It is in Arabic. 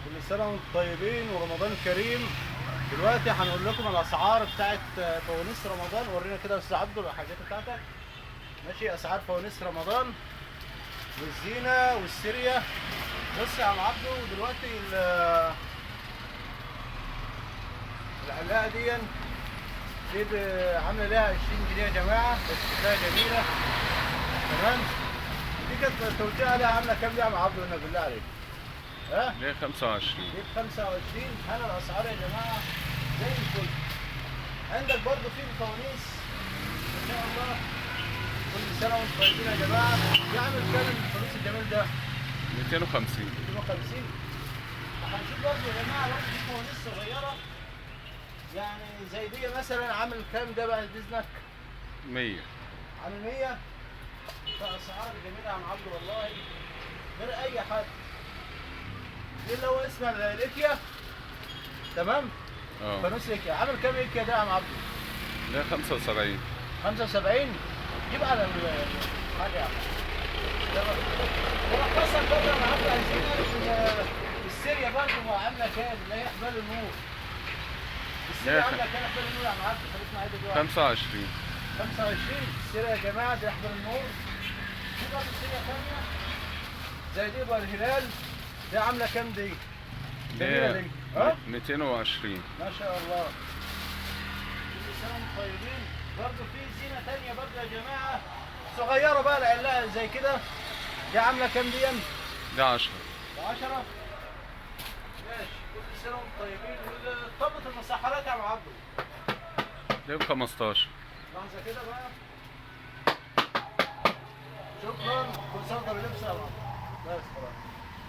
كل سنة وانتم طيبين ورمضان كريم. دلوقتي هنقول لكم الأسعار بتاعت فوانيس رمضان. ورينا كده يا أستاذ عبده الحاجات بتاعتك. ماشي، أسعار فوانيس رمضان والزينة والسيريا. بص يا عم عبده، دلوقتي العلاقة دي عاملة ليها 20 جنيه يا جماعة، بس شكلها جميلة. تمام. دي كانت التوزيع عليها عاملة كام دي يا عم عبده؟ أنا بالله عليك. ها؟ ليه 25؟ دي ب 25. هنا الاسعار يا جماعه زي الفل. عندك برضو في الفوانيس ما شاء الله. كل سنه وانتم طيبين يا جماعه. دي عامل كام الفانوس الجميل ده؟ 250. 250. هنشوف برضو يا جماعه برضو في فوانيس صغيره، يعني زي دي مثلا عامل كام ده بقى باذنك؟ 100. عامل 100. فاسعار جميله يا عم عبده والله غير اي حد. دي اللي هو اسمها الايكيا. تمام. فانوس ايكيا عامل كام ايكيا ده يا عم عبده؟ ليه 75. 75. جيب على الحاجه يا عم. ورقصك برضه يا عم عبده، عايزين نعرف السيريا برضه عامله كام؟ اللي هي حبال النور. السيريا عامله كام حبال النور يا عم عبده؟ خليك معايا دلوقتي. 25. 25 السيريا يا جماعه، دي حبال النور. في برضه سيريا ثانيه زي دي بقى الهلال. دي عامله كام دي؟ جميله دي. 220. ما شاء الله. كل سنه وانتم طيبين. برضه في زينه ثانيه برضه يا جماعه صغيره بقى العلاقه زي كده. دي عامله كام دي؟ ده 10. ب 10. ماشي. كل سنه وانتم طيبين. طبة المسحرات يا عم عبده ده ب 15. لحظه كده بقى. شكرا. كل سنه وانتم بلبس يا عم عبده. بس خلاص.